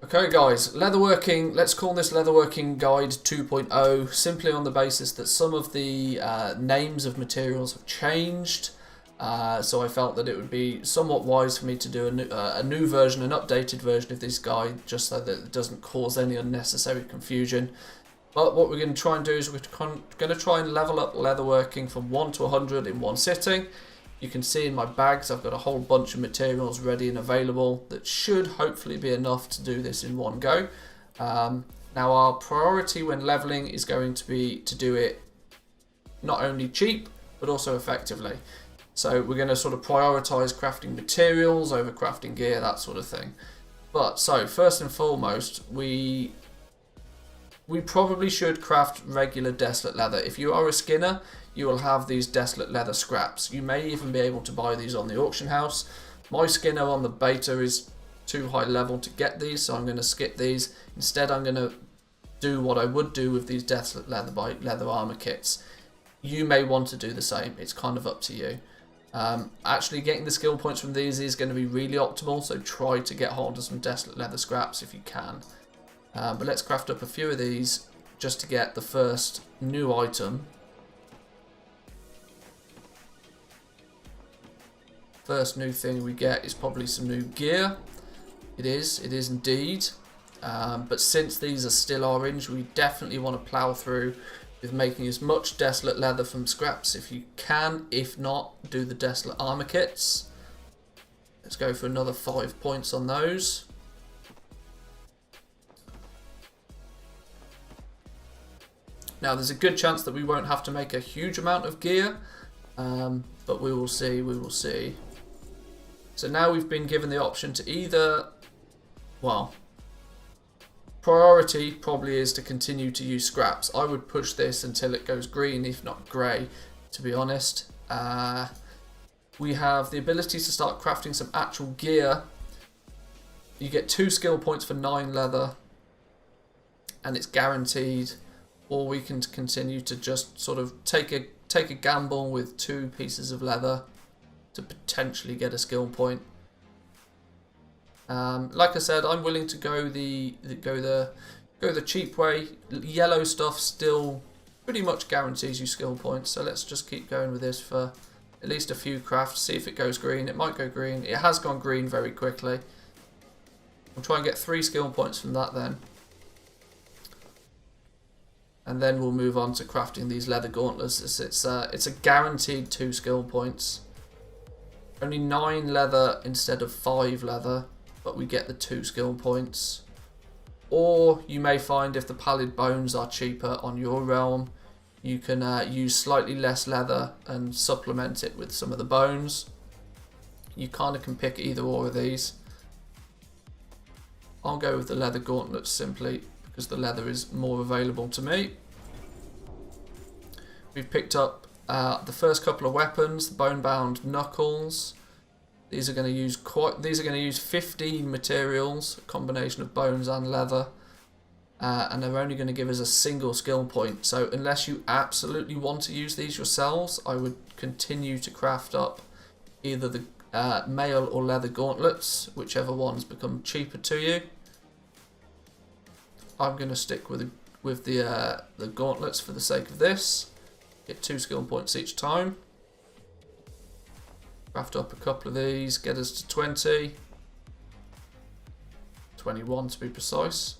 Okay guys, leatherworking, let's call this Leatherworking Guide 2.0 simply on the basis that some of the names of materials have changed. So I felt that it would be somewhat wise for me to do a new version, an updated version of this guide, just so that it doesn't cause any unnecessary confusion. But what we're going to try and do is we're going to try and level up leatherworking from 1 to 100 in one sitting. You can see in my bags I've got a whole bunch of materials ready and available that should hopefully be enough to do this in one go. Now our priority when leveling is going to be to do it not only cheap but also effectively. So we're going to sort of prioritize crafting materials over crafting gear, that sort of thing. But so first and foremost, we probably should craft regular Desolate leather. If you are a skinner, you will have these Desolate leather scraps. You may even be able to buy these on the auction house. My skinner on the beta is too high level to get these, so I'm going to skip these. Instead, I'm going to do what I would do with these Desolate leather armor kits. You may want to do the same. It's kind of up to you. Actually getting the skill points from these is going to be really optimal, so try to get hold of some Desolate leather scraps if you can. But let's craft up a few of these just to get the first new item. First new thing we get is probably some new gear. It is indeed. But since these are still orange, we definitely want to plow through with making as much Desolate leather from scraps if you can. If not, do the Desolate armor kits. Let's go for another 5 points on those. Now there's a good chance that we won't have to make a huge amount of gear, but we will see. So now we've been given the option to either, well, priority probably is to continue to use scraps. I would push this until it goes green, if not grey, to be honest. We have the ability to start crafting some actual gear. You get 2 skill points for 9 leather, and it's guaranteed. Or we can continue to just sort of take a gamble with 2 pieces of leather to potentially get a skill point. Like I said, I'm willing to go the cheap way. Yellow stuff still pretty much guarantees you skill points, so let's just keep going with this for at least a few crafts. See if it goes green. It might go green. It has gone green very quickly. We'll try and get 3 skill points from that then. And then we'll move on to crafting these leather gauntlets. It's a guaranteed 2 skill points. Only 9 leather instead of 5 leather, but we get the 2 skill points. Or you may find if the pallid bones are cheaper on your realm, you can use slightly less leather and supplement it with some of the bones. You kind of can pick either or of these. I'll go with the leather gauntlets simply because the leather is more available to me. We've picked up the first couple of weapons, the bone-bound knuckles. These are going to use 15 materials, a combination of bones and leather, and they're only going to give us a single skill point. So unless you absolutely want to use these yourselves, I would continue to craft up either the mail or leather gauntlets, whichever ones become cheaper to you. I'm going to stick with the gauntlets for the sake of this. Get 2 skill points each time. Craft up a couple of these, get us to 20. 21 to be precise.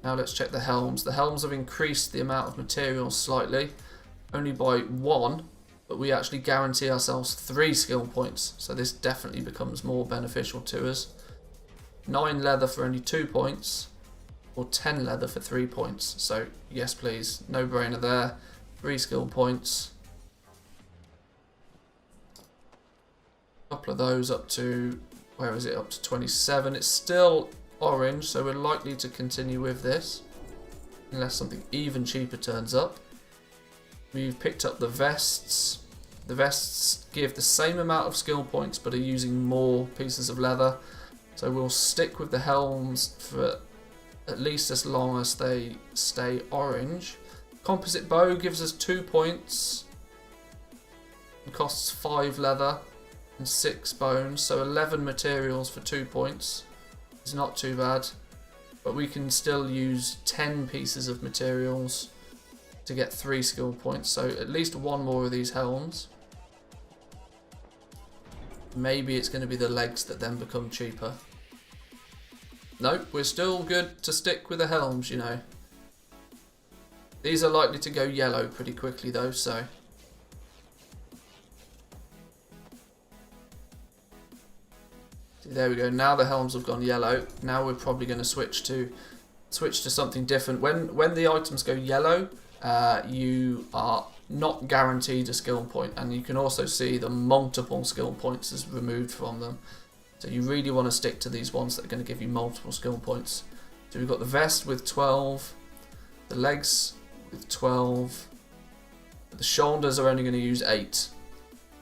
Now let's check the helms. The helms have increased the amount of materials slightly, only by 1, but we actually guarantee ourselves 3 skill points, so this definitely becomes more beneficial to us. 9 leather for only 2 points, or 10 leather for 3 points. So yes please, no brainer there. 3 skill points. A couple of those up to, where is it, up to 27. It's still orange, so we're likely to continue with this unless something even cheaper turns up. We've picked up the vests. The vests give the same amount of skill points but are using more pieces of leather. So we'll stick with the helms for at least as long as they stay orange. Composite bow gives us 2 points. It costs 5 leather. and 6 bones, so 11 materials for 2 points. It's not too bad, but we can still use 10 pieces of materials to get 3 skill points, so at least one more of these helms. Maybe it's going to be the legs that then become cheaper. Nope, we're still good to stick with the helms, you know. These are likely to go yellow pretty quickly though, so. There we go, now the helms have gone yellow. Now we're probably going to switch to something different. When the items go yellow, you are not guaranteed a skill point, and you can also see the multiple skill points is removed from them. So you really want to stick to these ones that are going to give you multiple skill points. So we've got the vest with 12, the legs with 12, the shoulders are only going to use 8.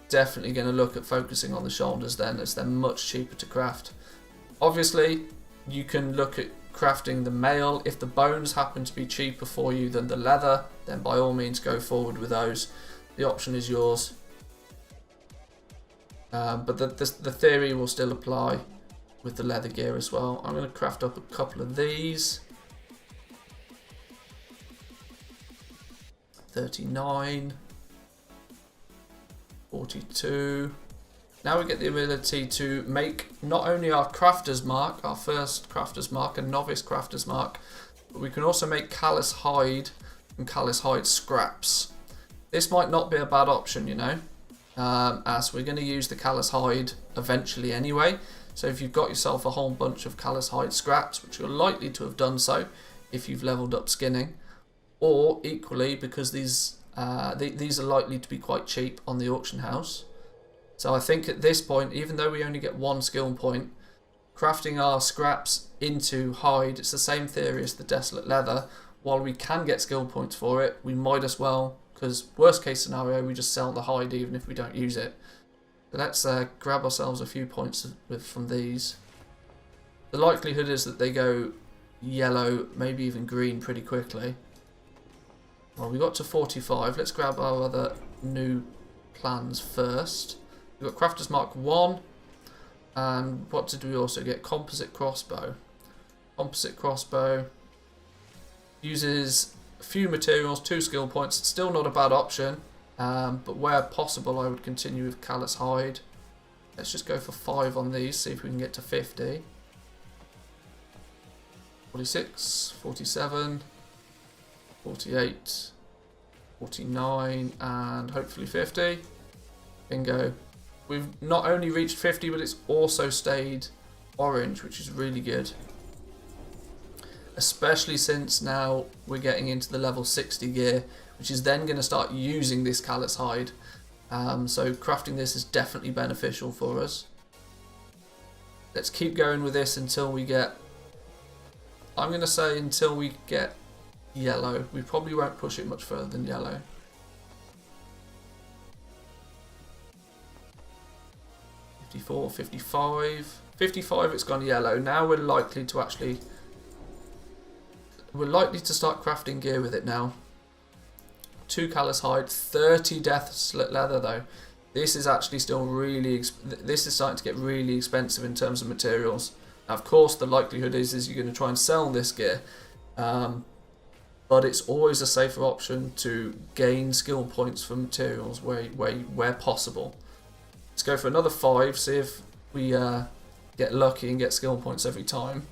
Definitely going to look at focusing on the shoulders then, as they're much cheaper to craft. Obviously, you can look at crafting the mail. If the bones happen to be cheaper for you than the leather, then by all means go forward with those. The option is yours. But the theory will still apply with the leather gear as well. I'm going to craft up a couple of these. 39. 42. Now we get the ability to make not only our crafter's mark, our first crafter's mark, and novice crafter's mark, but we can also make callous hide and callous hide scraps. This might not be a bad option, you know, as we're going to use the callous hide eventually anyway. So if you've got yourself a whole bunch of callous hide scraps, which you're likely to have done so if you've leveled up skinning, or equally because these are likely to be quite cheap on the auction house. So I think at this point, even though we only get 1 skill point, crafting our scraps into hide, it's the same theory as the Desolate leather. While we can get skill points for it, we might as well, because worst case scenario, we just sell the hide even if we don't use it. So let's grab ourselves a few points from these. The likelihood is that they go yellow, maybe even green pretty quickly. Well, we got to 45. Let's grab our other new plans first. We've got Crafter's Mark 1. And what did we also get? Composite Crossbow. Composite Crossbow uses a few materials, 2 skill points. It's still not a bad option. But where possible, I would continue with Callous Hide. Let's just go for 5 on these, see if we can get to 50. 46, 47, 48, 49, and hopefully 50. Bingo. We've not only reached 50, but it's also stayed orange, which is really good. Especially since now we're getting into the level 60 gear, which is then going to start using this Callous Hide. So crafting this is definitely beneficial for us. Let's keep going with this until we get, I'm going to say until we get yellow. We probably won't push it much further than yellow. 54, 55. 55, it's gone yellow. Now we're likely to actually, we're likely to start crafting gear with it now. 2 Callous Hide, 30 Desolate leather though. This is actually still really, this is starting to get really expensive in terms of materials. Now, of course, the likelihood is you're going to try and sell this gear. But it's always a safer option to gain skill points from materials where possible. Let's go for another 5, see if we get lucky and get skill points every time.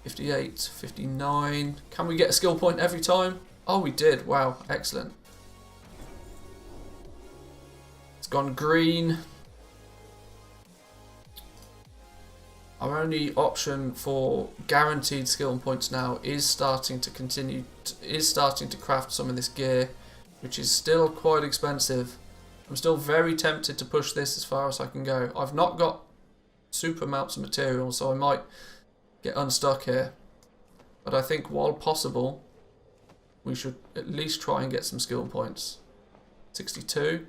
58, 59. Can we get a skill point every time? Oh, we did. Wow, excellent. It's gone green. Our only option for guaranteed skill points now is starting to craft some of this gear, which is still quite expensive. I'm still very tempted to push this as far as I can go. I've not got super amounts of material, so I might get unstuck here. But I think while possible, we should at least try and get some skill points. 62.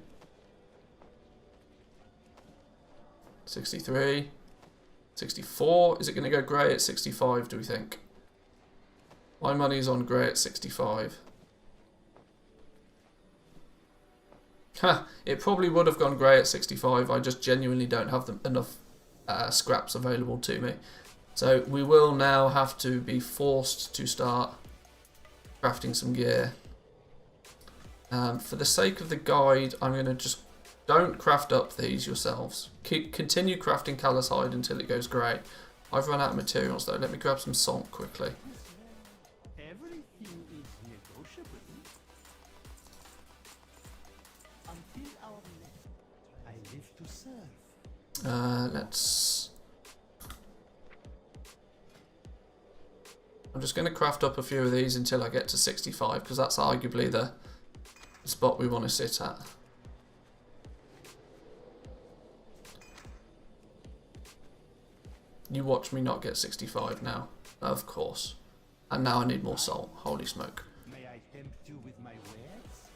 63. 64. Is it going to go grey at 65, do we think? My money's on grey at 65. It probably would have gone grey at 65. I just genuinely don't have enough scraps available to me. So we will now have to be forced to start crafting some gear. For the sake of the guide, I'm going to just don't craft up these yourselves. Continue crafting callous hide until it goes grey. I've run out of materials though. Let me grab some salt quickly. Let's... I'm just going to craft up a few of these until I get to 65, because that's arguably the spot we want to sit at. You watch me not get 65 now. Of course. And now I need more salt. Holy smoke. May I tempt you with my wares?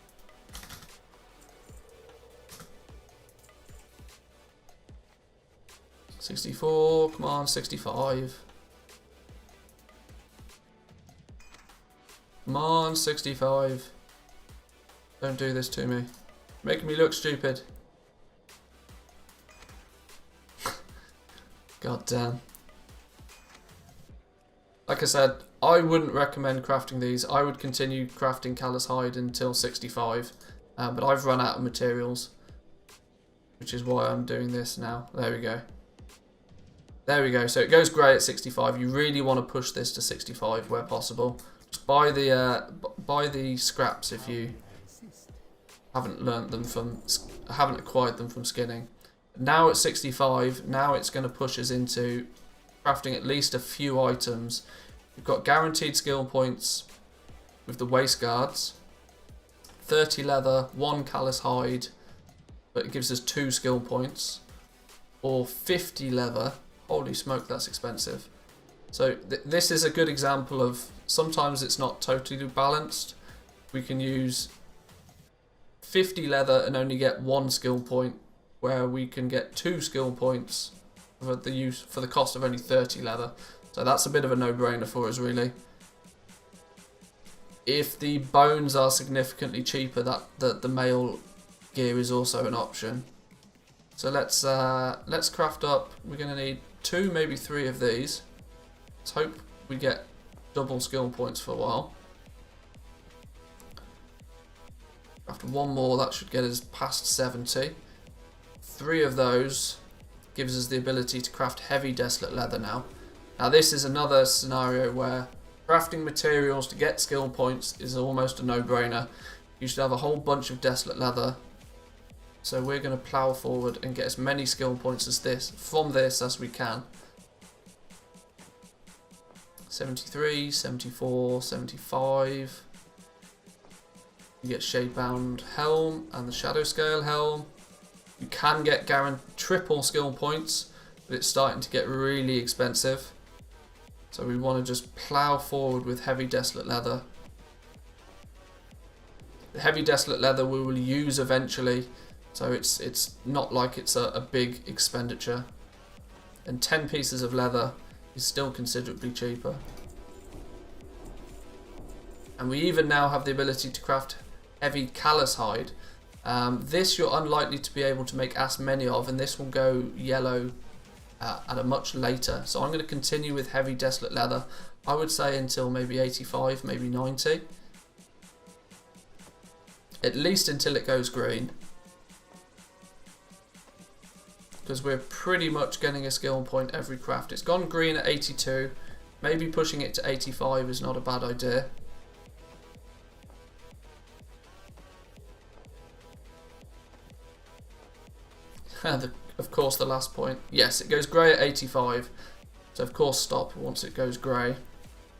64, come on, 65. Come on, 65. Don't do this to me. Making me look stupid. God damn. Like I said, I wouldn't recommend crafting these. I would continue crafting callous hide until 65. But I've run out of materials, which is why I'm doing this now. There we go. There we go. So it goes grey at 65. You really want to push this to 65 where possible. Just buy the scraps if you haven't acquired them from skinning. Now at 65, now it's going to push us into crafting at least a few items. We've got guaranteed skill points with the waist guards, 30 leather, 1 callous hide, but it gives us 2 skill points, or 50 leather. Holy smoke, that's expensive. So this is a good example of sometimes it's not totally balanced. We can use 50 leather and only get 1 skill point, where we can get 2 skill points for the cost of only 30 leather. So that's a bit of a no-brainer for us, really. If the bones are significantly cheaper, the mail gear is also an option. So let's craft up. We're going to need 2, maybe 3 of these. Let's hope we get double skill points for a while. After 1 more, that should get us past 70. 3 of those gives us the ability to craft heavy desolate leather now. Now this is another scenario where crafting materials to get skill points is almost a no-brainer. You should have a whole bunch of desolate leather. So we're going to plough forward and get as many skill points from this as we can. 73, 74, 75. You get Shadebound Helm and the Shadow Scale Helm. You can get triple skill points, but it's starting to get really expensive. So we want to just plough forward with heavy desolate leather. The heavy desolate leather we will use eventually, so it's not like it's a big expenditure. And 10 pieces of leather is still considerably cheaper. And we even now have the ability to craft heavy callous hide. This you're unlikely to be able to make as many of, and this will go yellow at a much later. So I'm going to continue with heavy desolate leather, I would say until maybe 85, maybe 90. At least until it goes green. Because we're pretty much getting a skill point every craft. It's gone green at 82. Maybe pushing it to 85 is not a bad idea. Of course, the last point. Yes, it goes grey at 85. So of course stop once it goes grey.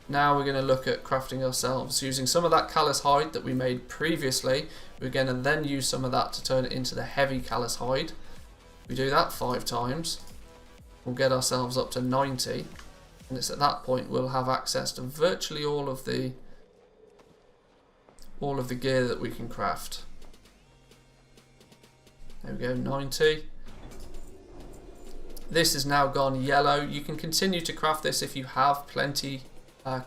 Now we're going to look at crafting ourselves. Using some of that callous hide that we made previously, we're going to then use some of that to turn it into the heavy callous hide. We do that 5 times. We'll get ourselves up to 90. And it's at that point we'll have access to virtually all of the gear that we can craft. There we go, 90. This is now gone yellow. You can continue to craft this if you have plenty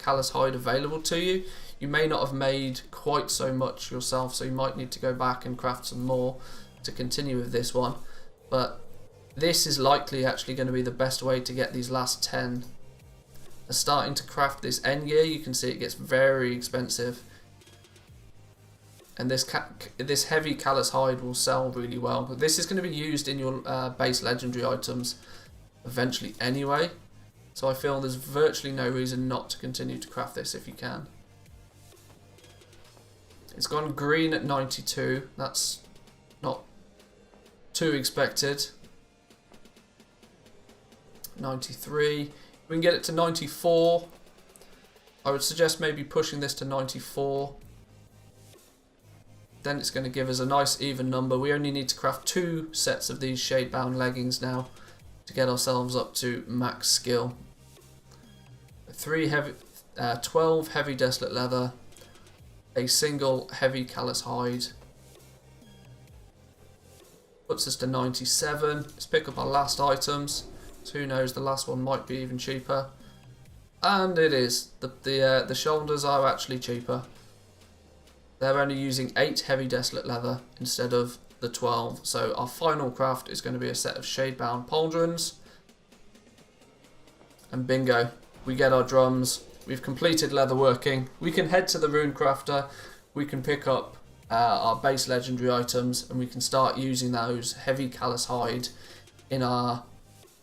callous hide available to you. You may not have made quite so much yourself, so you might need to go back and craft some more to continue with this one. But this is likely actually going to be the best way to get these last 10. Starting to craft this end gear, you can see it gets very expensive. And this heavy callous hide will sell really well. But this is going to be used in your base legendary items eventually anyway. So I feel there's virtually no reason not to continue to craft this if you can. It's gone green at 92. That's not too expected. 93. We can get it to 94. I would suggest maybe pushing this to 94. Then it's going to give us a nice even number. We only need to craft 2 sets of these shade bound leggings now to get ourselves up to max skill. 12 heavy desolate leather, a single heavy callous hide. Puts us to 97. Let's pick up our last items. So who knows, the last one might be even cheaper. And it is. The shoulders are actually cheaper. They're only using 8 heavy desolate leather instead of the 12. So our final craft is going to be a set of shade-bound pauldrons. And bingo, we get our drums. We've completed leatherworking. We can head to the rune crafter. We can pick up our base legendary items, and we can start using those heavy callous hide in our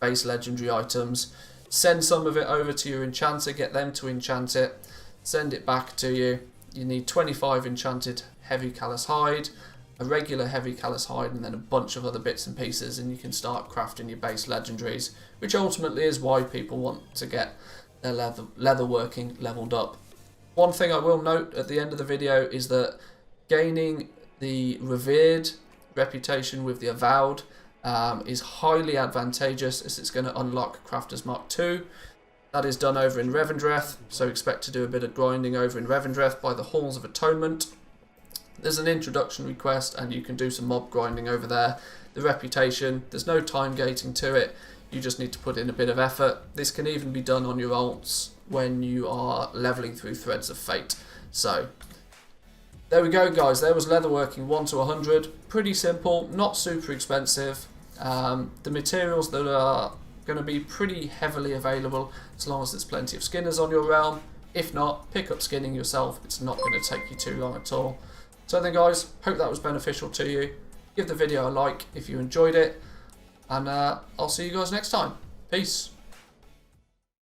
base legendary items. Send some of it over to your enchanter, get them to enchant it, send it back to you. You need 25 enchanted heavy callous hide, a regular heavy callous hide, and then a bunch of other bits and pieces, and you can start crafting your base legendaries, which ultimately is why people want to get their leatherworking leveled up. One thing I will note at the end of the video is that gaining the revered reputation with the avowed is highly advantageous, as it's going to unlock Crafters Mark II. That is done over in Revendreth, so expect to do a bit of grinding over in Revendreth by the Halls of Atonement. There's an introductory quest and you can do some mob grinding over there. The reputation, there's no time gating to it, you just need to put in a bit of effort. This can even be done on your alts when you are leveling through Threads of Fate. So there we go guys, there was leatherworking 1 to 100, pretty simple, not super expensive. The materials that are going to be pretty heavily available as long as there's plenty of skinners on your realm. If not, pick up skinning yourself, it's not going to take you too long at all. So then guys, hope that was beneficial to you. Give the video a like if you enjoyed it, and I'll see you guys next time. Peace.